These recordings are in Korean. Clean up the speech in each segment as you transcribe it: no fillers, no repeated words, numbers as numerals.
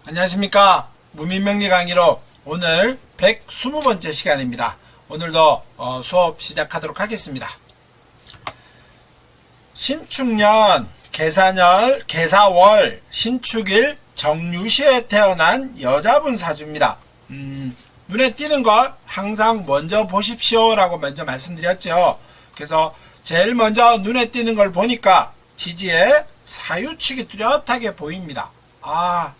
안녕하십니까. 무민명리 강의로 오늘 120번째 시간입니다. 오늘도 수업 시작하도록 하겠습니다. 신축년, 계사년, 계사월, 신축일, 정유시에 태어난 여자분 사주입니다. 눈에 띄는 걸 항상 먼저 보십시오 라고 먼저 말씀드렸죠. 그래서 제일 먼저 눈에 띄는 걸 보니까 지지에 사유축이 뚜렷하게 보입니다.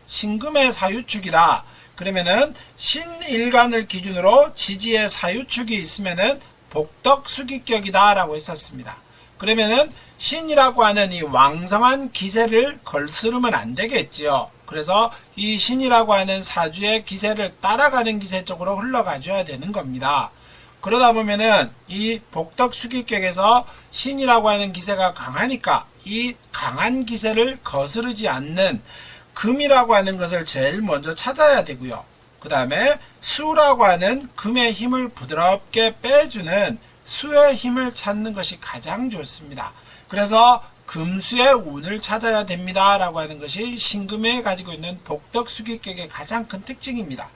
신금의 사유축이다. 그러면은 신일간을 기준으로 지지의 사유축이 있으면은 복덕수기격이다 라고 했었습니다. 그러면은 신이라고 하는 이 왕성한 기세를 걸스르면 안 되겠지요. 그래서 이 신이라고 하는 사주의 기세를 따라가는 기세 쪽으로 흘러가줘야 되는 겁니다. 그러다 보면은 이 복덕수기격에서 신이라고 하는 기세가 강하니까 이 강한 기세를 거스르지 않는 금이라고 하는 것을 제일 먼저 찾아야 되고요. 그 다음에 수라고 하는 금의 힘을 부드럽게 빼주는 수의 힘을 찾는 것이 가장 좋습니다. 그래서 금수의 운을 찾아야 됩니다 라고 하는 것이 신금에 가지고 있는 복덕수기격의 가장 큰 특징입니다.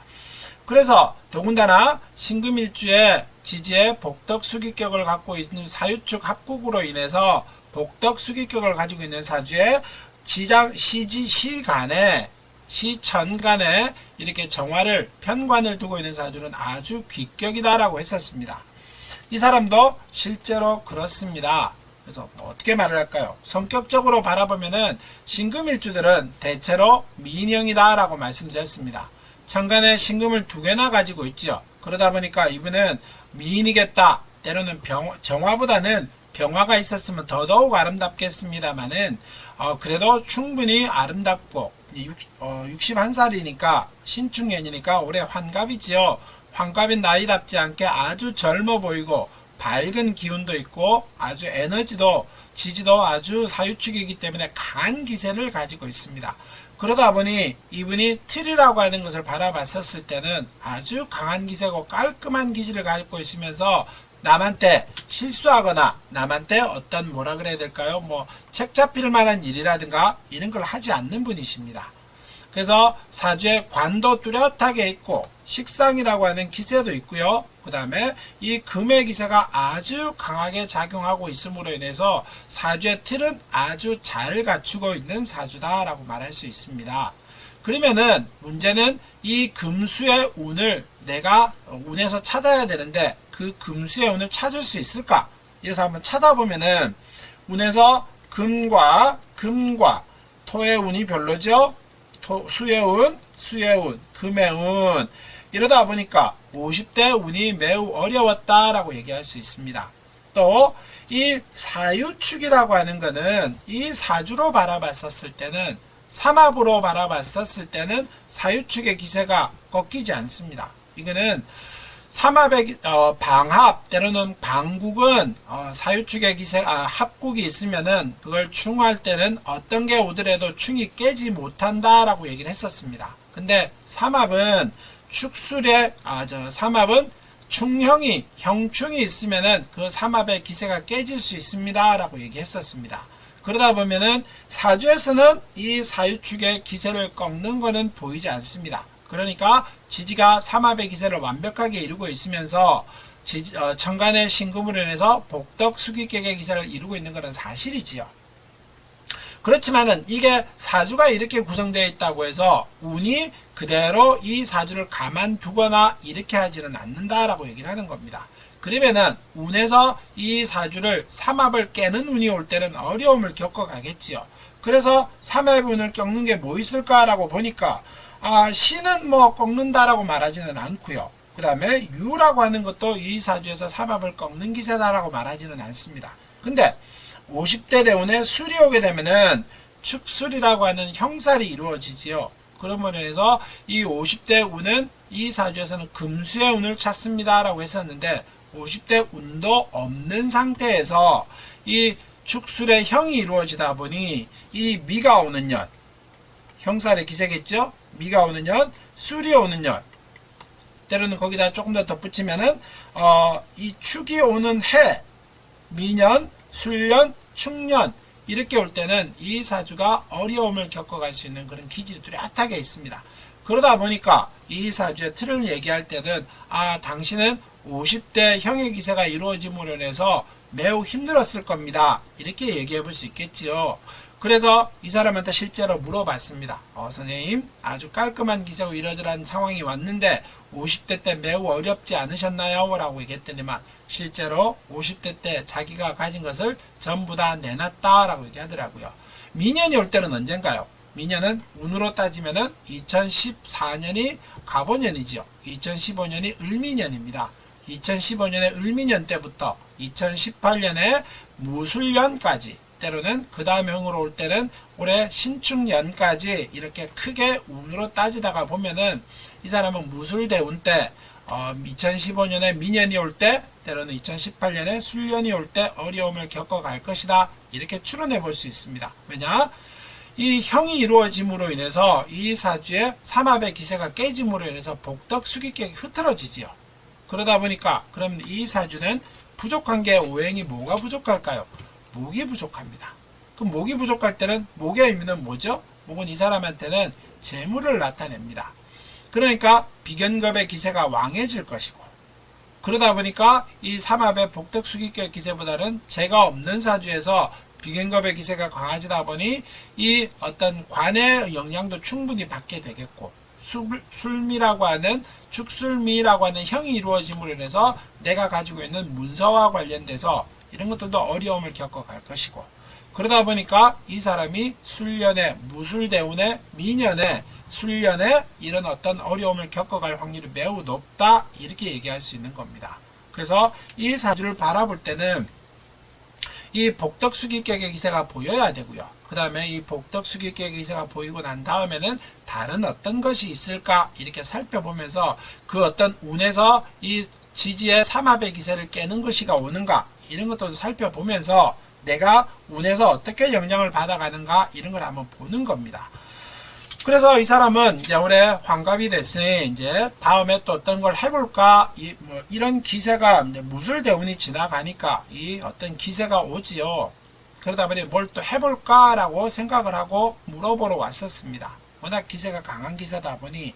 그래서 더군다나 신금일주에 지지의 복덕수기격을 갖고 있는 사유축 합국으로 인해서 복덕수기격을 가지고 있는 사주에 시간에 시천간에 이렇게 정화를 편관을 두고 있는 사주는 아주 귀격이다라고 했었습니다. 이 사람도 실제로 그렇습니다. 그래서 어떻게 말을 할까요? 성격적으로 바라보면은 신금일주들은 대체로 미인형이다라고 말씀드렸습니다. 천간에 신금을 2개나 가지고 있죠. 그러다 보니까 이분은 미인이겠다. 때로는 정화보다는 병화가 있었으면 더더욱 아름답겠습니다만은 그래도 충분히 아름답고 61살이니까 신축년이니까 올해 환갑이지요. 환갑인 나이답지 않게 아주 젊어 보이고 밝은 기운도 있고 아주 에너지도 지지도 아주 사유축이기 때문에 강한 기세를 가지고 있습니다. 그러다 보니 이분이 틀이라고 하는 것을 바라봤었을 때는 아주 강한 기세고 깔끔한 기질을 가지고 있으면서 남한테 실수하거나 남한테 어떤 뭐라 그래야 될까요? 책 잡힐 만한 일이라든가 이런 걸 하지 않는 분이십니다. 그래서 사주에 관도 뚜렷하게 있고 식상이라고 하는 기세도 있고요. 그 다음에 이 금의 기세가 아주 강하게 작용하고 있음으로 인해서 사주의 틀은 아주 잘 갖추고 있는 사주다라고 말할 수 있습니다. 그러면은 문제는 이 금수의 운을 내가 운에서 찾아야 되는데 그 금수의 운을 찾을 수 있을까? 이래서 한번 찾아보면은 운에서 금과 토의 운이 별로죠. 수의 운, 금의 운. 이러다 보니까 50대 운이 매우 어려웠다라고 얘기할 수 있습니다. 또 이 사유축이라고 하는 거는 이 사주로 바라봤었을 때는 삼합으로 바라봤었을 때는 사유축의 기세가 꺾이지 않습니다. 이거는 삼합의 방합 때로는 방국은 사유축의 기세 합국이 있으면은 그걸 충할 때는 어떤 게 오더라도 충이 깨지 못한다라고 얘기를 했었습니다. 근데 삼합은 삼합은 형충이 있으면은 그 삼합의 기세가 깨질 수 있습니다라고 얘기했었습니다. 그러다 보면은 사주에서는 이 사유축의 기세를 꺾는 것은 보이지 않습니다. 그러니까 지지가 삼합의 기세를 완벽하게 이루고 있으면서 천간의 신금으로 인해서 복덕수기격의 기세를 이루고 있는 것은 사실이지요. 그렇지만은 이게 사주가 이렇게 구성되어 있다고 해서 운이 그대로 이 사주를 가만두거나 이렇게 하지는 않는다라고 얘기를 하는 겁니다. 그러면은 운에서 이 사주를 삼합을 깨는 운이 올 때는 어려움을 겪어가겠지요. 그래서 삼합의 운을 꺾는 게 뭐 있을까라고 보니까 신은 꺾는다라고 말하지는 않고요. 그 다음에 유라고 하는 것도 이 사주에서 삼합을 꺾는 기세다라고 말하지는 않습니다. 근데 50대 대운에 술이 오게 되면은 축술이라고 하는 형살이 이루어지지요. 그러므로 해서 이 50대 운은 이 사주에서는 금수의 운을 찾습니다라고 했었는데 50대 운도 없는 상태에서 이 축술의 형이 이루어지다 보니 이 미가 오는 년, 형살의 기세겠죠? 미가 오는 년, 술이 오는 년, 때로는 거기다 조금 더 덧붙이면은 이 축이 오는 해, 미년, 술년, 축년 이렇게 올 때는 이 사주가 어려움을 겪어갈 수 있는 그런 기질이 뚜렷하게 있습니다. 그러다 보니까 이 사주의 틀을 얘기할 때는 당신은 50대 형의 기세가 이루어짐으로 인해서 매우 힘들었을 겁니다. 이렇게 얘기해 볼 수 있겠지요. 그래서 이 사람한테 실제로 물어봤습니다. 선생님, 아주 깔끔한 기세로 이러저러한 상황이 왔는데 50대 때 매우 어렵지 않으셨나요? 라고 얘기했더니만 실제로 50대 때 자기가 가진 것을 전부 다 내놨다라고 얘기하더라고요. 미년이 올 때는 언젠가요? 미년은 운으로 따지면은 2014년이 갑오년이지요. 2015년이 을미년입니다. 2015년의 을미년 때부터 2018년에 무술년까지, 때로는 그 다음 형으로 올 때는 올해 신축년까지 이렇게 크게 운으로 따지다가 보면은 이 사람은 무술대운 때 2015년에 미년이 올 때, 때로는 2018년에 술년이 올 때 어려움을 겪어갈 것이다. 이렇게 추론해 볼 수 있습니다. 왜냐? 이 형이 이루어짐으로 인해서 이 사주의 삼합의 기세가 깨짐으로 인해서 복덕 수기격이 흐트러지지요. 그러다 보니까 그럼 이 사주는 부족한 게 오행이 뭐가 부족할까요? 목이 부족합니다. 그럼 목이 부족할 때는 목의 의미는 뭐죠? 목은 이 사람한테는 재물을 나타냅니다. 그러니까 비견겁의 기세가 왕해질 것이고, 그러다 보니까 이 삼합의 복덕 수기격 기세보다는 재가 없는 사주에서 비견겁의 기세가 강해지다 보니 이 어떤 관의 영향도 충분히 받게 되겠고, 술미라고 하는 축술미라고 하는 형이 이루어짐으로 인해서 내가 가지고 있는 문서와 관련돼서 이런 것들도 어려움을 겪어갈 것이고, 그러다 보니까 이 사람이 술년에 무술대운에 미년에 술년에 이런 어떤 어려움을 겪어갈 확률이 매우 높다, 이렇게 얘기할 수 있는 겁니다. 그래서 이 사주를 바라볼 때는 이 복덕수기격의 기세가 보여야 되고요. 그 다음에 이 복덕수기격의 기세가 보이고 난 다음에는 다른 어떤 것이 있을까 이렇게 살펴보면서 그 어떤 운에서 이 지지의 삼합의 기세를 깨는 것이가 오는가 이런 것도 살펴보면서 내가 운에서 어떻게 영향을 받아가는가 이런 걸 한번 보는 겁니다. 그래서 이 사람은 이제 올해 환갑이 됐으니 이제 다음에 또 어떤 걸 해볼까, 이런 기세가 이제 무술대운이 지나가니까 이 어떤 기세가 오지요. 그러다 보니 뭘 또 해볼까라고 생각을 하고 물어보러 왔었습니다. 워낙 기세가 강한 기세다 보니.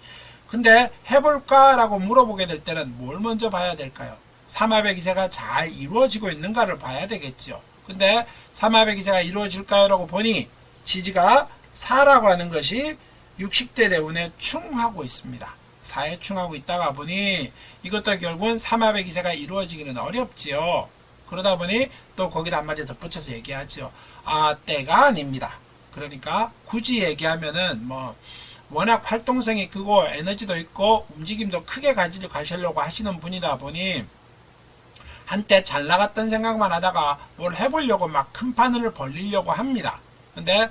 근데 해볼까라고 물어보게 될 때는 뭘 먼저 봐야 될까요? 삼합의 기세가 잘 이루어지고 있는가를 봐야 되겠죠. 근데 삼합의 기세가 이루어질까요? 라고 보니 지지가 4라고 하는 것이 60대 대운에 충하고 있습니다. 4에 충하고 있다가 보니 이것도 결국은 삼합의 기세가 이루어지기는 어렵지요. 그러다 보니 또 거기다 한마디 덧붙여서 얘기하죠. 때가 아닙니다. 그러니까 굳이 얘기하면은 워낙 활동성이 크고 에너지도 있고 움직임도 크게 가시려고 하시는 분이다 보니 한때 잘 나갔던 생각만 하다가 뭘 해보려고 막 큰 판을 벌리려고 합니다. 근데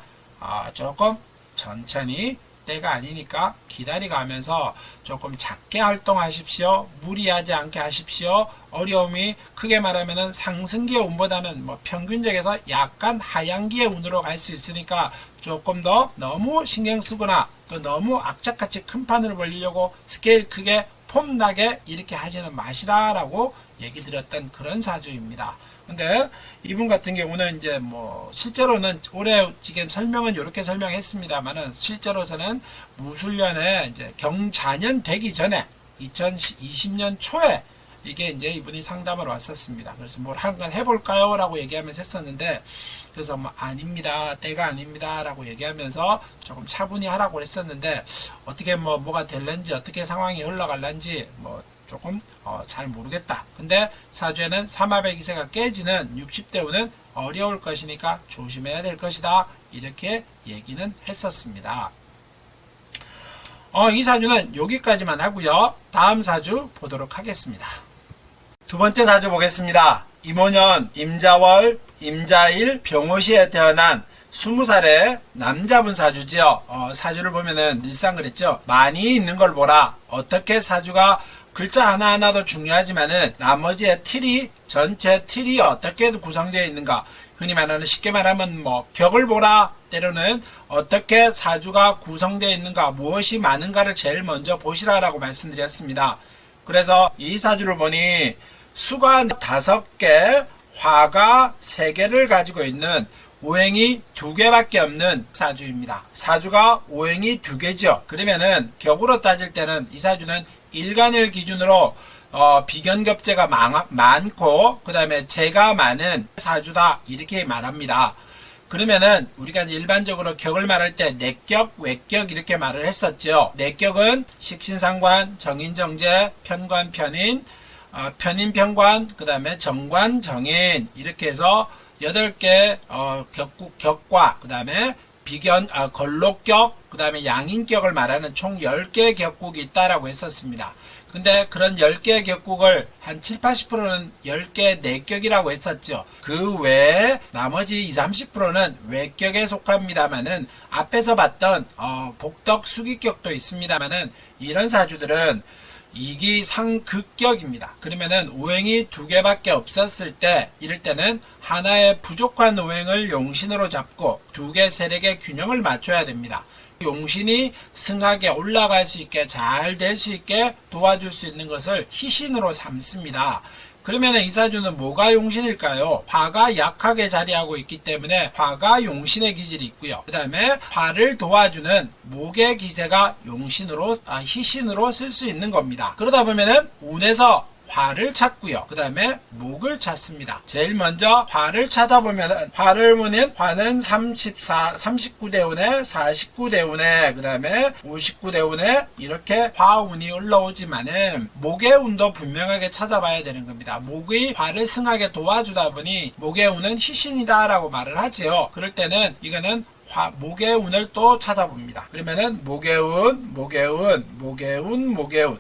조금 천천히 때가 아니니까 기다려가면서 조금 작게 활동하십시오. 무리하지 않게 하십시오. 어려움이 크게 말하면은 상승기의 운보다는 평균적에서 약간 하향기의 운으로 갈 수 있으니까 조금 더 너무 신경 쓰거나 또 너무 악착같이 큰 판을 벌리려고 스케일 크게 폼나게 이렇게 하지는 마시라라고 얘기 드렸던 그런 사주입니다. 근데 이분 같은 경우는 이제 실제로는 올해 지금 설명은 이렇게 설명했습니다만은 실제로 저는 무술년에 이제 경자년 되기 전에 2020년 초에 이게 이제 이분이 상담을 왔었습니다. 그래서 뭘 한번 해볼까요? 라고 얘기하면서 했었는데, 그래서 아닙니다. 때가 아닙니다. 라고 얘기하면서 조금 차분히 하라고 했었는데, 어떻게 뭐가 될런지, 어떻게 상황이 흘러갈런지, 조금 잘 모르겠다. 근데 사주에는 삼합의 기세가 깨지는 60대 운은 어려울 것이니까 조심해야 될 것이다. 이렇게 얘기는 했었습니다. 이 사주는 여기까지만 하고요. 다음 사주 보도록 하겠습니다. 두 번째 사주 보겠습니다. 임오년 임자월 임자일 병오시에 태어난 20살의 남자분 사주지요. 사주를 보면은 늘상 그랬죠. 많이 있는 걸 보라. 어떻게 사주가 글자 하나하나도 중요하지만은 나머지의 틀이, 전체 틀이 어떻게 구성되어 있는가, 흔히 말하는, 쉽게 말하면 뭐 격을 보라, 때로는 어떻게 사주가 구성되어 있는가, 무엇이 많은가를 제일 먼저 보시라라고 말씀드렸습니다. 그래서 이 사주를 보니 수가 5개, 화가 3개를 가지고 있는 오행이 2개밖에 없는 사주입니다. 사주가 오행이 2개죠. 그러면은 격으로 따질 때는 이 사주는 일간을 기준으로 비견급제가 많고 그 다음에 재가 많은 사주다, 이렇게 말합니다. 그러면은 우리가 일반적으로 격을 말할 때 내격, 외격 이렇게 말을 했었죠. 내격은 식신상관, 정인정제, 편관, 편인, 편인, 편관, 그 다음에 정관, 정인, 이렇게 해서 8개 격과 그 다음에 비견, 걸록격, 그 다음에 양인격을 말하는 총 10개의 격국이 있다라고 했었습니다. 근데 그런 10개의 격국을 한 7, 80%는 10개 내격이라고 했었죠. 그 외에 나머지 20, 30%는 외격에 속합니다만은 앞에서 봤던 복덕, 수기격도 있습니다만은 이런 사주들은 이기상극격입니다. 그러면은 오행이 2개밖에 없었을 때, 이럴 때는 하나의 부족한 오행을 용신으로 잡고 2개, 3개 균형을 맞춰야 됩니다. 용신이 승하게 올라갈 수 있게, 잘 될 수 있게 도와줄 수 있는 것을 희신으로 삼습니다. 그러면 이 사주는 뭐가 용신일까요? 화가 약하게 자리하고 있기 때문에 화가 용신의 기질이 있고요. 그 다음에 화를 도와주는 목의 기세가 용신으로, 희신으로 쓸 수 있는 겁니다. 그러다 보면은 운에서 화를 찾고요. 그 다음에 목을 찾습니다. 제일 먼저 화를 찾아보면, 화를 보면 화는 39대 운에 49대 운에 그 다음에 59대 운에 이렇게 화운이 올라오지만은 목의 운도 분명하게 찾아봐야 되는 겁니다. 목의 화를 승하게 도와주다 보니 목의 운은 희신이다 라고 말을 하지요. 그럴 때는 이거는 목의 운을 또 찾아봅니다. 그러면은 목의 운.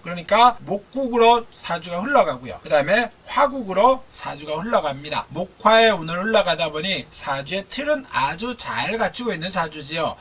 그러니까 목국으로 사주가 흘러가고요. 그 다음에 화국으로 사주가 흘러갑니다. 목화의 운을 흘러가다 보니 사주의 틀은 아주 잘 갖추고 있는 사주지요.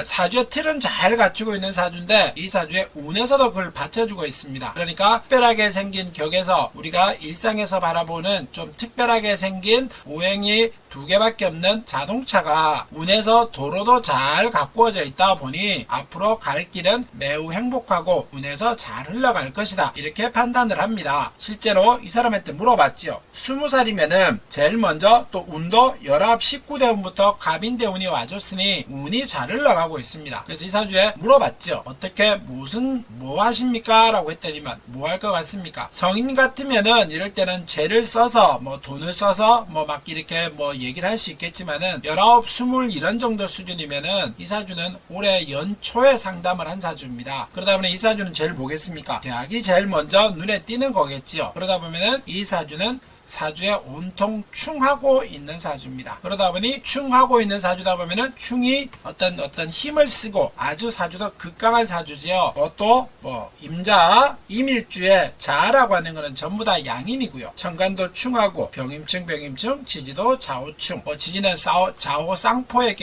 사주의 틀은 잘 갖추고 있는 사주인데 이 사주의 운에서도 그걸 받쳐주고 있습니다. 그러니까 특별하게 생긴 격에서 우리가 일상에서 바라보는 좀 특별하게 생긴 오행이 2개밖에 없는 자동차가 운에서 도로도 잘 가꾸어져 있다 보니 앞으로 갈 길은 매우 행복하고 운에서 잘 흘러갈 것이다, 이렇게 판단을 합니다. 실제로 이 사람한테 물어봤죠. 20살이면은 제일 먼저 또 운도 19대 운부터 갑인대 운이 와줬으니 운이 잘 흘러가고 있습니다. 그래서 이 사주에 물어봤죠. 어떻게 뭐 하십니까? 라고 했더니만 뭐 할 것 같습니까? 성인 같으면은 이럴 때는 재를 써서 뭐 돈을 써서 뭐 막 이렇게 뭐 얘기를 할 수 있겠지만은 19, 20 이런 정도 수준이면은 이 사주는 올해 연초에 상담을 한 사주입니다. 그러다 보니 이 사주는 제일 뭐겠습니까? 대학이 제일 먼저 눈에 띄는 거겠지요. 그러다 보면은 이 사주는 사주에 온통 충하고 있는 사주입니다. 그러다 보니 충하고 있는 사주다 보면은 충이 어떤 힘을 쓰고 아주 사주도 극강한 사주지요. 또 임자, 임일주의 자라고 하는 것은 전부 다 양인이고요. 천간도 충하고 병임충, 지지도 좌우충. 지지는 좌우 쌍포의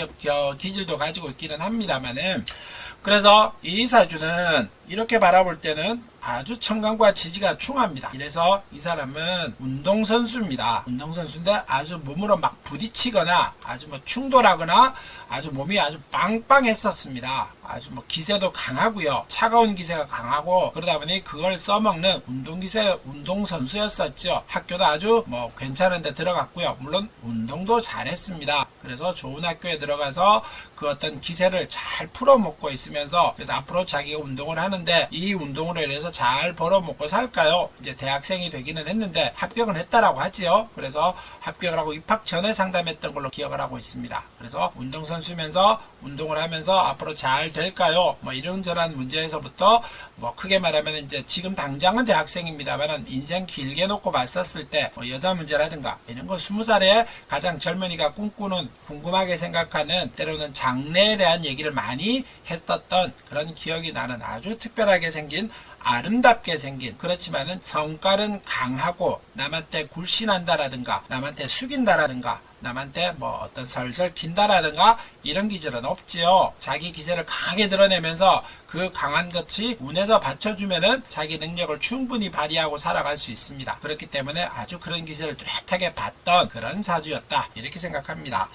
기질도 가지고 있기는 합니다만은, 그래서 이 사주는 이렇게 바라볼 때는 아주 천간과 지지가 충합니다. 이래서 이 사람은 운동선수입니다. 운동선수인데 아주 몸으로 막 부딪히거나 아주 충돌하거나 아주 몸이 아주 빵빵했었습니다. 아주 기세도 강하고요. 차가운 기세가 강하고, 그러다 보니 그걸 써먹는 운동선수였었죠. 학교도 아주 괜찮은데 들어갔고요. 물론 운동도 잘했습니다. 그래서 좋은 학교에 들어가서 그 어떤 기세를 잘 풀어먹고 있으면서, 그래서 앞으로 자기가 운동을 하는데 이 운동으로 인해서 잘 벌어먹고 살까요? 이제 대학생이 되기는 했는데 합격은 했다라고 하지요. 그래서 합격을 하고 입학 전에 상담했던 걸로 기억을 하고 있습니다. 그래서 운동선수면서 운동을 하면서 앞으로 잘 될까요? 이런저런 문제에서부터 크게 말하면 이제 지금 당장은 대학생입니다만 인생 길게 놓고 봤었을 때 여자 문제라든가 이런 거 20살에 가장 젊은이가 꿈꾸는, 궁금하게 생각하는, 때로는 장래에 대한 얘기를 많이 했었던 그런 기억이 나는 아주 특별하게 생긴, 아름답게 생긴, 그렇지만은 성깔은 강하고 남한테 굴신한다라든가 남한테 숙인다라든가 남한테 뭐 어떤 설설 튄다라든가 이런 기질은 없지요. 자기 기세를 강하게 드러내면서 그 강한 것이 운에서 받쳐주면은 자기 능력을 충분히 발휘하고 살아갈 수 있습니다. 그렇기 때문에 아주 그런 기세를 뚜렷하게 봤던 그런 사주였다, 이렇게 생각합니다.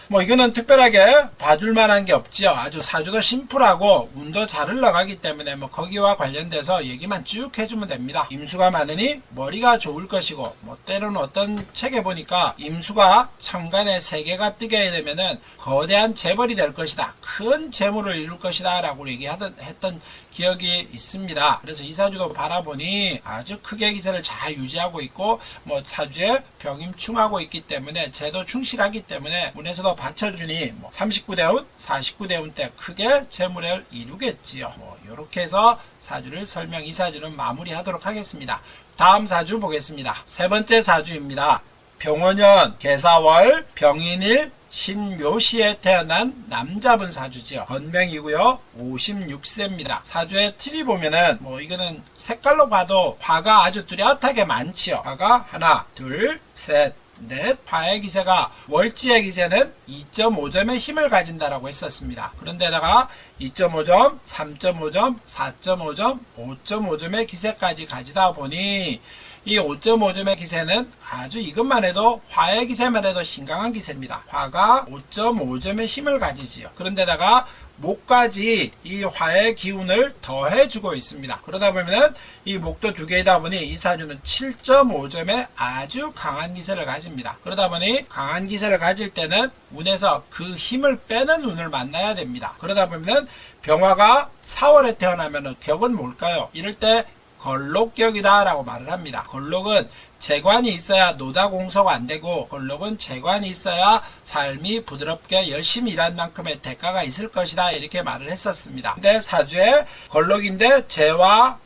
뭐 이거는 특별하게 봐줄 만한 게 없지요. 아주 사주도 심플하고 운도 잘 흘러가기 때문에 뭐 거기와 관련돼서 얘기만 쭉 해주면 됩니다. 임수가 많으니 머리가 좋을 것이고, 뭐 때로는 어떤 책에 보니까 임수가 천간에 3개가 뜨게 되면은 거대한 재벌이 될 것이다, 큰 재물을 이룰 것이다 라고 했던 기억이 있습니다. 그래서 이 사주도 바라보니 아주 크게 기세를 잘 유지하고 있고, 뭐 사주에 병임충하고 있기 때문에 제도 충실하기 때문에 운에서도 받쳐주니 뭐 39대 운, 49대 운 때 크게 재물을 이루겠지요. 뭐 이렇게 해서 사주를 이 사주는 마무리하도록 하겠습니다. 다음 사주 보겠습니다. 세 번째 사주입니다. 병원년 계사월 병인일 신묘시에 태어난 남자분 사주지요. 건명이고요. 56세입니다. 사주의 틀이 보면은 뭐 이거는 색깔로 봐도 화가 아주 뚜렷하게 많지요. 화가 하나, 둘, 셋, 넷. 화의 기세가 월지의 기세는 2.5점의 힘을 가진다라고 했었습니다. 그런데다가 2.5점, 3.5점, 4.5점, 5.5점의 기세까지 가지다 보니 이 5.5점의 기세는 아주 이것만 해도 화의 기세만 해도 신강한 기세입니다. 화가 5.5점의 힘을 가지지요. 그런데다가 목까지 이 화의 기운을 더해주고 있습니다. 그러다 보면 이 목도 2개이다 보니 이 사주는 7.5점의 아주 강한 기세를 가집니다. 그러다 보니 강한 기세를 가질 때는 운에서 그 힘을 빼는 운을 만나야 됩니다. 그러다 보면 병화가 4월에 태어나면 격은 뭘까요? 이럴 때 걸록격이다 라고 말을 합니다. 걸록은 재관이 있어야 노다공소가 안되고, 걸록은 재관이 있어야 삶이 부드럽게 열심히 일한 만큼의 대가가 있을 것이다, 이렇게 말을 했었습니다. 근데 사주에 걸록인데 재와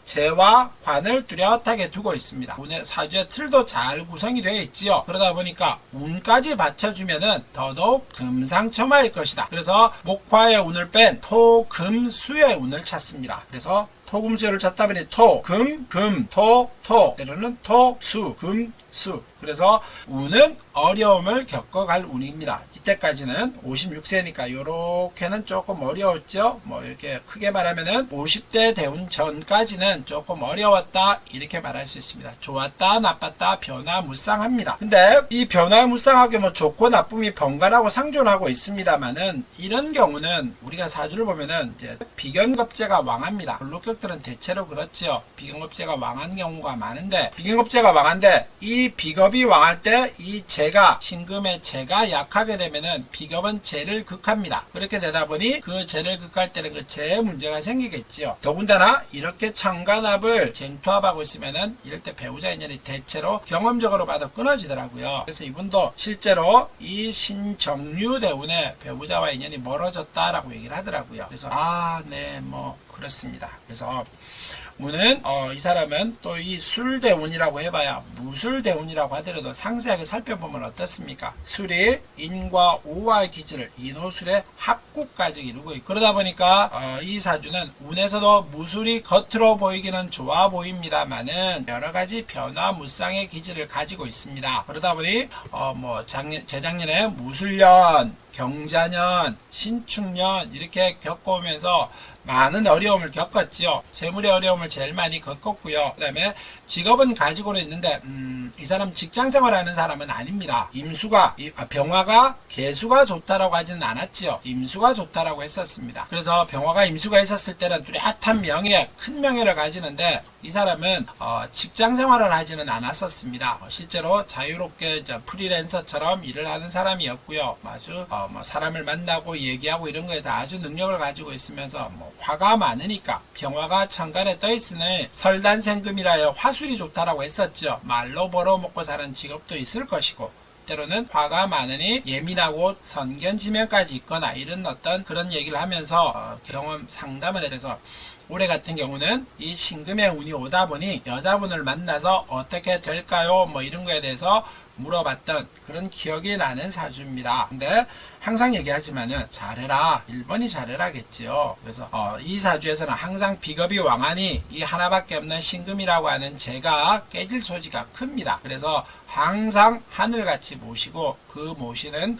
관을 뚜렷하게 두고 있습니다. 사주의 틀도 잘 구성이 되어 있지요. 그러다 보니까 운까지 받쳐주면은 더더욱 금상첨화일 것이다. 그래서 목화의 운을 뺀 토금수의 운을 찾습니다. 그래서 토금수를 찾다 보니 토, 금, 토, 때로는 토, 수, 금, 수. 그래서 운은 어려움을 겪어갈 운입니다. 이때까지는 56세니까 요렇게는 조금 어려웠죠. 뭐 이렇게 크게 말하면은 50대 대운 전까지는 조금 어려웠다, 이렇게 말할 수 있습니다. 좋았다, 나빴다, 변화무쌍합니다. 근데 이 변화무쌍하게 뭐 좋고 나쁨이 번갈아고 상존하고 있습니다만은, 이런 경우는 우리가 사주를 보면은 이제 비견겁재가 왕합니다. 걸록격들은 대체로 그렇죠. 비견겁재가 왕한 경우가 많은데, 비견겁재가 왕한데 이 비겁이 왕할 때 이 재가, 신금의 재가 약하게 되면은 비겁은 재를 극합니다. 그렇게 되다 보니 그 재를 극할 때는 그 재에 문제가 생기겠지요. 더군다나 이렇게 천간합을 쟁투합하고 있으면은 이럴 때 배우자 인연이 대체로 경험적으로 봐도 끊어지더라고요. 그래서 이분도 실제로 이 신정유 대운에 배우자와 인연이 멀어졌다라고 얘기를 하더라고요. 그래서 네, 뭐 그렇습니다. 그래서 운은 이 사람은 또 이 술대운이라고 해봐야 무술대운이라고 하더라도 상세하게 살펴보면 어떻습니까? 술이 인과 오화의 기질을 인호술의 합국까지 이루고 있고, 그러다 보니까 이 사주는 운에서도 무술이 겉으로 보이기는 좋아 보입니다만은 여러가지 변화무쌍의 기질을 가지고 있습니다. 그러다 보니 재작년에 무술년, 경자년, 신축년 이렇게 겪어오면서 많은 어려움을 겪었지요. 재물의 어려움을 제일 많이 겪었고요. 그 다음에 직업은 가지고는 있는데 이 사람 직장생활하는 사람은 아닙니다. 병화가 개수가 좋다라고 하지는 않았지요. 임수가 좋다라고 했었습니다. 그래서 병화가 임수가 있었을 때는 뚜렷한 명예, 큰 명예를 가지는데 이 사람은 직장생활을 하지는 않았었습니다. 실제로 자유롭게 프리랜서처럼 일을 하는 사람이었고요. 아주 사람을 만나고 얘기하고 이런 거에서 아주 능력을 가지고 있으면서 화가 많으니까 병화가 천간에 떠있으니 설단생금이라여 화술이 좋다라고 했었죠. 말로 벌어먹고 사는 직업도 있을 것이고, 때로는 화가 많으니 예민하고 선견지명까지 있거나 이런 어떤 그런 얘기를 하면서 경험 상담을 해서, 올해 같은 경우는 이 신금의 운이 오다 보니 여자분을 만나서 어떻게 될까요? 이런 거에 대해서 물어봤던 그런 기억이 나는 사주입니다. 근데 항상 얘기하지만은 잘해라, 1번이 잘해라겠지요. 그래서 이 사주에서는 항상 비겁이 왕하니 이 하나밖에 없는 신금이라고 하는 재가 깨질 소지가 큽니다. 그래서 항상 하늘같이 모시고 그 모시는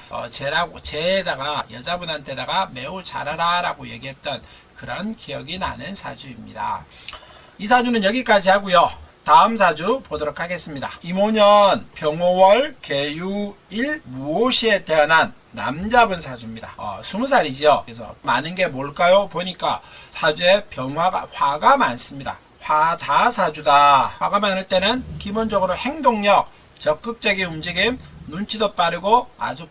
재에다가 여자분한테다가 매우 잘하라 라고 얘기했던 그런 기억이 나는 사주입니다. 이 사주는 여기까지 하고요. 다음 사주 보도록 하겠습니다. 임오년 병오월 계유일 무오시에 태어난 남자분 사주입니다. 20살이지요. 그래서 많은 게 뭘까요? 보니까 사주에 화가 많습니다. 화다 사주다. 화가 많을 때는 기본적으로 행동력, 적극적인 움직임, 눈치도 빠르고 아주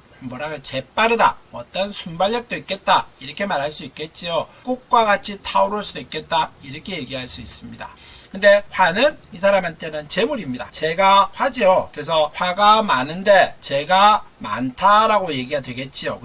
재빠르다. 어떤 순발력도 있겠다. 이렇게 말할 수 있겠지요. 꽃과 같이 타오를 수도 있겠다. 이렇게 얘기할 수 있습니다. 근데 화는 이 사람한테는 재물입니다. 재가 화죠. 그래서 화가 많은데 재가 많다라고 얘기가 되겠지요.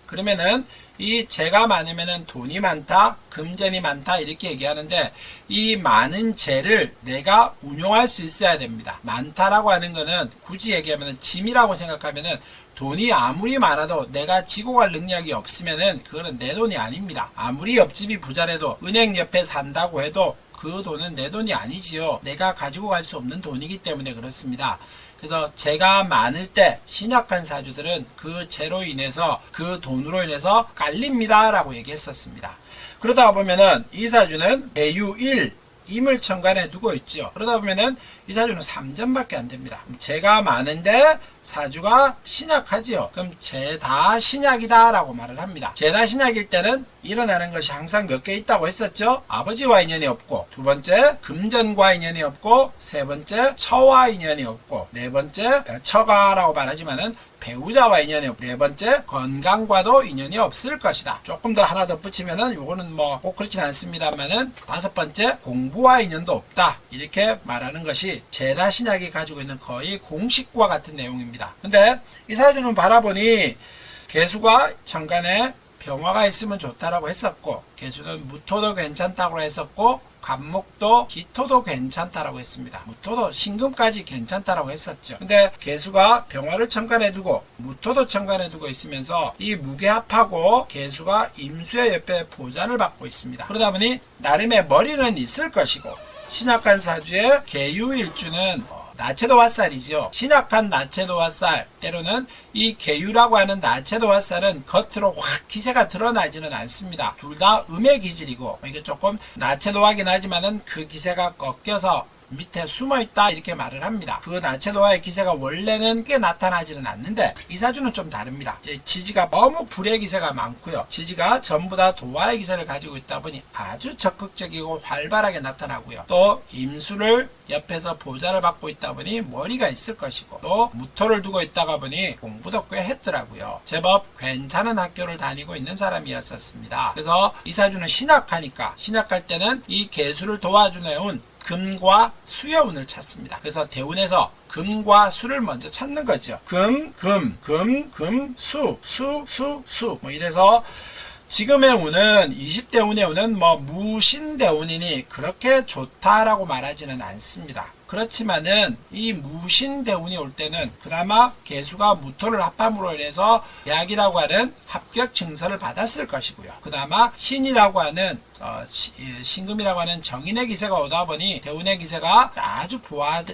그러면은 이 재가 많으면은 돈이 많다, 금전이 많다 이렇게 얘기하는데 이 많은 재를 내가 운용할 수 있어야 됩니다. 많다라고 하는 거는 굳이 얘기하면은 짐이라고 생각하면은 돈이 아무리 많아도 내가 지고 갈 능력이 없으면은 그거는 내 돈이 아닙니다. 아무리 옆집이 부자라도 은행 옆에 산다고 해도 그 돈은 내 돈이 아니지요. 내가 가지고 갈 수 없는 돈이기 때문에 그렇습니다. 그래서 재가 많을 때 신약한 사주들은 그 재로 인해서 그 돈으로 인해서 깔립니다 라고 얘기했었습니다. 그러다 보면은 이 사주는 계유1 임을 천간에 두고 있죠. 그러다 보면은 이 사주는 3점밖에 안 됩니다. 재가 많은데 사주가 신약하지요. 그럼 재다 신약이다 라고 말을 합니다. 재다 신약일 때는 일어나는 것이 항상 몇 개 있다고 했었죠. 아버지와 인연이 없고, 두 번째 금전과 인연이 없고, 세 번째 처와 인연이 없고, 네 번째 처가라고 말하지만은 배우자와 인연이 없고, 네 번째 건강과도 인연이 없을 것이다. 조금 더 하나 더 붙이면은 요거는 뭐 꼭 그렇진 않습니다만은 다섯 번째 공부와 인연도 없다. 이렇게 말하는 것이 재다 신약이 가지고 있는 거의 공식과 같은 내용입니다. 근데 이 사주는 바라보니 계수가 천간에 병화가 있으면 좋다라고 했었고, 계수는 무토도 괜찮다고 했었고, 간목도 기토도 괜찮다라고 했습니다. 무토도 신금까지 괜찮다라고 했었죠. 근데 계수가 병화를 천간에 두고 무토도 천간에 두고 있으면서 이 무게합하고 계수가 임수의 옆에 보좌를 받고 있습니다. 그러다 보니 나름의 머리는 있을 것이고, 신약한 사주의 계유일주는 나체도 화살이죠. 신약한 나체도 화살, 때로는 이 계유라고 하는 나체도 화살은 겉으로 확 기세가 드러나지는 않습니다. 둘 다 음의 기질이고, 이게 조금 나체도하긴 하지만은 그 기세가 꺾여서 밑에 숨어있다 이렇게 말을 합니다. 그 나체도화의 기세가 원래는 꽤 나타나지는 않는데 이 사주는 좀 다릅니다. 지지가 너무 불의 기세가 많고요. 지지가 전부 다 도화의 기세를 가지고 있다 보니 아주 적극적이고 활발하게 나타나고요. 또 임수를 옆에서 보좌를 받고 있다 보니 머리가 있을 것이고, 또 무토를 두고 있다가 보니 공부도 꽤 했더라고요. 제법 괜찮은 학교를 다니고 있는 사람이었었습니다. 그래서 이 사주는 신약하니까, 신약할 때는 이 계수를 도와주는 금과 수의 운을 찾습니다. 그래서 대운에서 금과 수를 먼저 찾는 거죠. 수. 뭐 이래서 지금의 운은 20대 운의 운은 뭐 무신대운이니 그렇게 좋다라고 말하지는 않습니다. 그렇지만은 이 무신대운이 올 때는 그나마 계수가 무토를 합함으로 인해서 대학이라고 하는 합격 증서를 받았을 것이고요. 그나마 신이라고 하는 신금이라고 하는 정인의 기세가 오다 보니 대운의 기세가 아주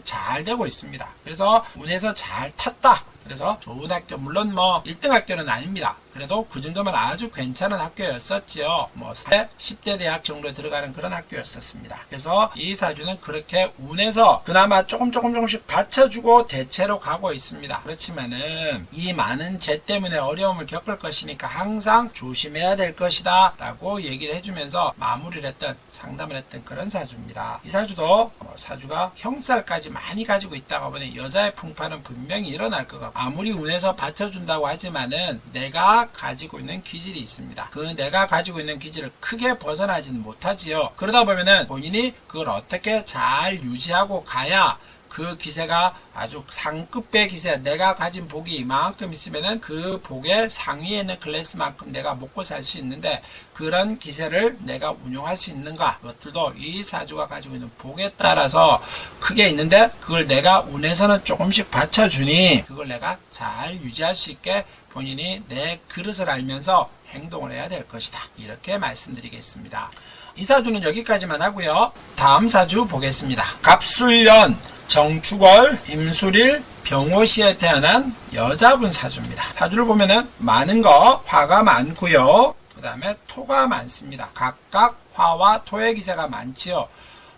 잘 되고 있습니다. 그래서 운에서 잘 탔다. 그래서 좋은 학교, 물론 뭐 1등 학교는 아닙니다. 그래도 그 정도면 아주 괜찮은 학교였었지요. 뭐 10대 대학 정도에 들어가는 그런 학교였었습니다. 그래서 이 사주는 그렇게 운에서 그나마 조금씩 받쳐주고 대체로 가고 있습니다. 그렇지만은 이 많은 재 때문에 어려움을 겪을 것이니까 항상 조심해야 될 것이다 라고 얘기를 해주면서 마무리를 했던, 상담을 했던 그런 사주입니다. 이 사주도 사주가 형살까지 많이 가지고 있다가 보니 여자의 풍파는 분명히 일어날 것 같고, 아무리 운에서 받쳐준다고 하지만은 내가 가지고 있는 기질이 있습니다. 그 내가 가지고 있는 기질을 크게 벗어나지는 못하지요. 그러다 보면은 본인이 그걸 어떻게 잘 유지하고 가야 그 기세가 아주 상급의 기세, 내가 가진 복이 이만큼 있으면은 그 복의 상위에 있는 클래스만큼 내가 먹고 살 수 있는데 그런 기세를 내가 운용할 수 있는가, 그것들도 이 사주가 가지고 있는 복에 따라서 크게 있는데 그걸 내가 운에서는 조금씩 받쳐주니 그걸 내가 잘 유지할 수 있게 본인이 내 그릇을 알면서 행동을 해야 될 것이다, 이렇게 말씀드리겠습니다. 이 사주는 여기까지만 하고요. 다음 사주 보겠습니다. 갑술년 정축월 임술일 병호시에 태어난 여자분 사주입니다. 사주를 보면은 많은 거 화가 많고요. 그 다음에 토가 많습니다. 각각 화와 토의 기세가 많지요.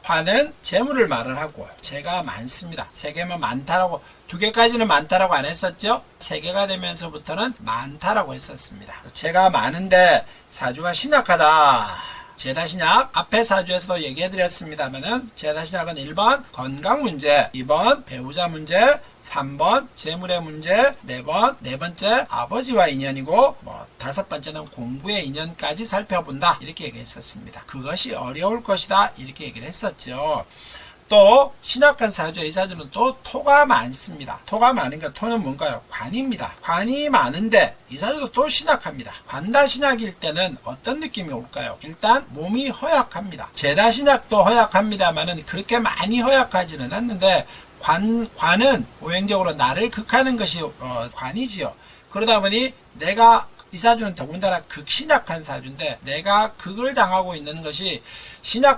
화는 재물을 말을 하고 재가 많습니다. 3개면 많다라고, 2개까지는 많다라고 안 했었죠. 3개가 되면서부터는 많다라고 했었습니다. 재가 많은데 사주가 신약하다. 재다신약 앞에 사주에서도 얘기해드렸습니다만은 재다신약은 1번 건강 문제, 2번 배우자 문제, 3번 재물의 문제, 4번 네 번째 아버지와 인연이고 5번째는 공부의 인연까지 살펴본다, 이렇게 얘기했었습니다. 그것이 어려울 것이다, 이렇게 얘기를 했었죠. 또 신약한 사주에 이 사주는 또 토가 많습니다. 토가 많으니까 토는 뭔가요? 관입니다. 관이 많은데 이 사주도 또 신약합니다. 관다 신약일 때는 어떤 느낌이 올까요? 일단 몸이 허약합니다. 재다 신약도 허약합니다만은 그렇게 많이 허약하지는 않는데 관은 오행적으로 나를 극하는 것이 관이지요. 그러다 보니 내가, 이 사주는 더군다나 극신약한 사주인데 내가 극을 당하고 있는 것이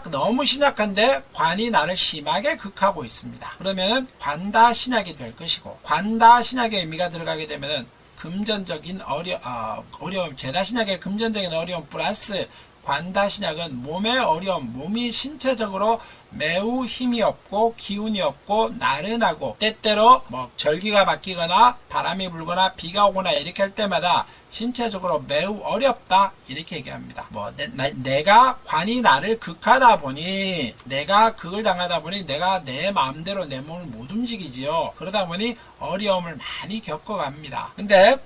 너무 신약한데 관이 나를 심하게 극하고 있습니다. 그러면은 관다 신약이 될 것이고, 관다 신약의 의미가 들어가게 되면은 금전적인 어려움, 재다 신약의 금전적인 어려움 플러스 관다 신약은 몸의 어려움, 몸이 신체적으로 매우 힘이 없고 기운이 없고 나른하고 때때로 절기가 바뀌거나 바람이 불거나 비가 오거나 이렇게 할 때마다 신체적으로 매우 어렵다, 이렇게 얘기합니다. 내가 관이 나를 극하다 보니, 내가 극을 당하다 보니 내가 내 마음대로 내 몸을 못 움직이지요. 그러다 보니 어려움을 많이 겪어갑니다. 근데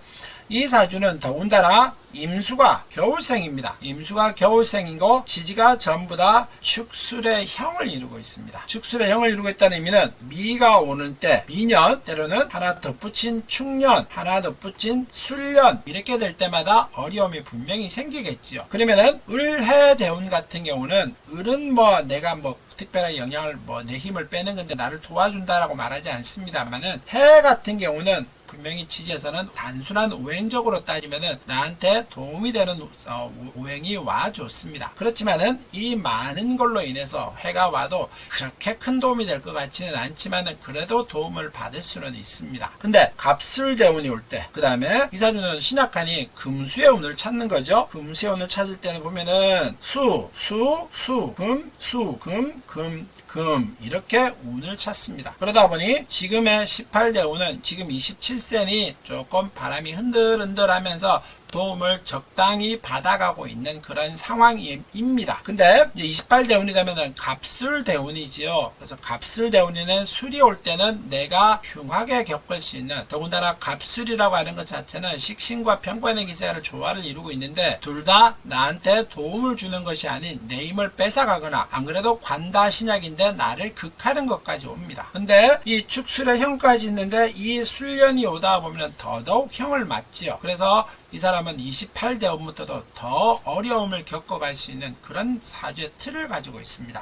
이 사주는 더군다나 임수가 겨울생입니다. 임수가 겨울생이고 지지가 전부 다 축술의 형을 이루고 있습니다. 축술의 형을 이루고 있다는 의미는 미가 오는 때, 미년, 때로는 하나 덧붙인 축년, 하나 덧붙인 술년, 이렇게 될 때마다 어려움이 분명히 생기겠지요. 그러면은 을해 대운 같은 경우는, 을은 내가 특별하게 영향을 내 힘을 빼는 건데 나를 도와준다라고 말하지 않습니다만은, 해 같은 경우는 분명히 지지에서는 단순한 오행적으로 따지면은 나한테 도움이 되는 오행이 와줬습니다. 그렇지만은 이 많은 걸로 인해서 해가 와도 그렇게 큰 도움이 될 것 같지는 않지만은 그래도 도움을 받을 수는 있습니다. 근데 갑술대운이 올 때, 그 다음에 이 사주는 신약하니 금수의 운을 찾는 거죠. 금수의 운을 찾을 때는 보면은 금 이렇게 운을 찾습니다. 그러다 보니 지금의 18대운은 지금 27세니 조금 바람이 흔들흔들하면서 도움을 적당히 받아가고 있는 그런 상황입니다. 근데 이제 28대운이 되면은 갑술대운이지요. 그래서 갑술대운에는 술이 올 때는 내가 흉하게 겪을 수 있는, 더군다나 갑술이라고 하는 것 자체는 식신과 편관의 기세를 조화를 이루고 있는데 둘 다 나한테 도움을 주는 것이 아닌 내 힘을 뺏어가거나, 안 그래도 관다 신약인데 나를 극하는 것까지 옵니다. 근데 이 축술의 형까지 있는데 이 술년이 오다 보면 더더욱 형을 맞지요. 그래서 이 사람은 28대운부터도 더 어려움을 겪어갈 수 있는 그런 사주의 틀을 가지고 있습니다.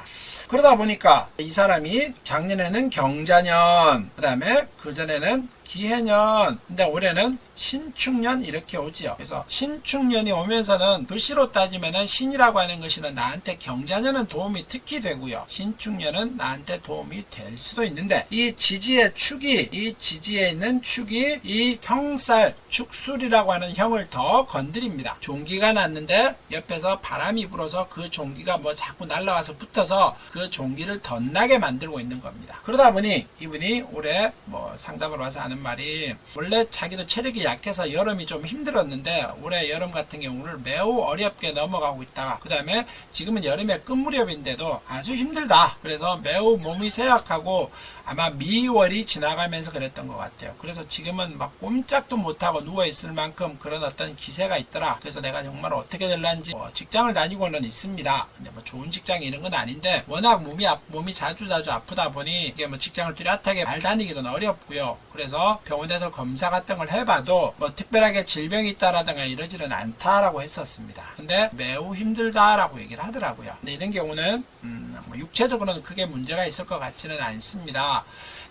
그러다 보니까 이 사람이 작년에는 경자년, 그 다음에 그전에는 기해년, 근데 올해는 신축년 이렇게 오지요. 그래서 신축년이 오면서는 글씨로 따지면은 신이라고 하는 것은 나한테 경자년은 도움이 특히 되고요. 신축년은 나한테 도움이 될 수도 있는데 이 지지의 축이, 이 지지에 있는 축이 이 형살, 축술이라고 하는 형을 더 건드립니다. 종기가 났는데 옆에서 바람이 불어서 그 종기가 자꾸 날아와서 붙어서 그 종기를 덧나게 만들고 있는 겁니다. 그러다 보니 이분이 올해 상담을 와서 하는 말이, 원래 자기도 체력이 약해서 여름이 좀 힘들었는데 올해 여름 같은 경우를 매우 어렵게 넘어가고 있다가 그 다음에 지금은 여름의 끝무렵인데도 아주 힘들다. 그래서 매우 몸이 쇠약하고 아마 미월이 지나가면서 그랬던 것 같아요. 그래서 지금은 막 꼼짝도 못하고 누워있을 만큼 그런 어떤 기세가 있더라. 그래서 내가 정말 어떻게 될란지 직장을 다니고는 있습니다. 근데 뭐 좋은 직장이 이런 건 아닌데 워낙 몸이 자주 아프다 보니 이게 뭐 직장을 뚜렷하게 잘 다니기는 어렵고요. 그래서 병원에서 검사 같은 걸 해봐도 뭐 특별하게 질병이 있다라든가 이러지는 않다라고 했었습니다. 근데 매우 힘들다라고 얘기를 하더라고요. 근데 이런 경우는 뭐 육체적으로는 크게 문제가 있을 것 같지는 않습니다.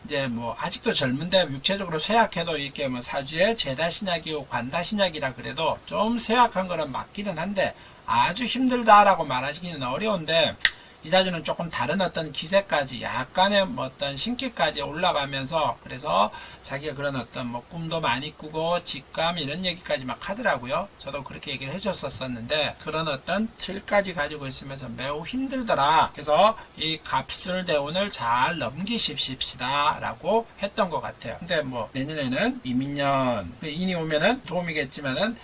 이제 뭐 아직도 젊은데 육체적으로 쇠약해도 이렇게 뭐 사주에 제다신약이고 관다신약이라 그래도 좀 쇠약한 거는 맞기는 한데 아주 힘들다라고 말하기는 어려운데 이 사주는 조금 다른 어떤 기세까지 약간의 뭐 어떤 신기까지 올라가면서 그래서 자기가 그런 어떤 뭐 꿈도 많이 꾸고 직감 이런 얘기까지 막 하더라고요. 저도 그렇게 얘기를 해줬었는데 그런 어떤 틀까지 가지고 있으면서 매우 힘들더라. 그래서 이 갑술대운을 잘 넘기십시다 라고 했던 것 같아요. 근데 뭐 내년에는 이민년 인이 오면은 도움이겠지만은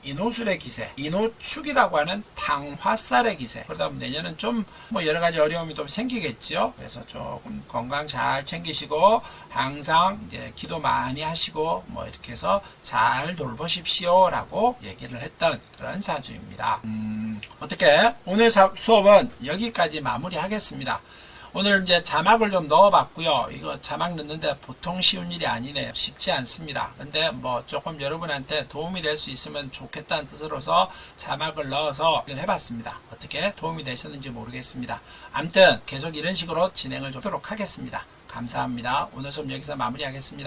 인호술의 기세, 인호축이라고 하는 당화살의 기세. 그러다 보면 내년은 좀 뭐 여러 가지 어려움이 좀 생기겠지요. 그래서 조금 건강 잘 챙기시고 항상 이제 기도 많이 하시고 뭐 이렇게 해서 잘 돌보십시오라고 얘기를 했던 그런 사주입니다. 어떻게 오늘 수업은 여기까지 마무리하겠습니다. 오늘 이제 자막을 좀 넣어봤고요. 이거 자막 넣는데 보통 쉬운 일이 아니네요. 쉽지 않습니다. 근데 뭐 조금 여러분한테 도움이 될 수 있으면 좋겠다는 뜻으로서 자막을 넣어서 해봤습니다. 어떻게 도움이 되셨는지 모르겠습니다. 아무튼 계속 이런 식으로 진행을 좀 하도록 하겠습니다. 감사합니다. 오늘 수업 여기서 마무리하겠습니다.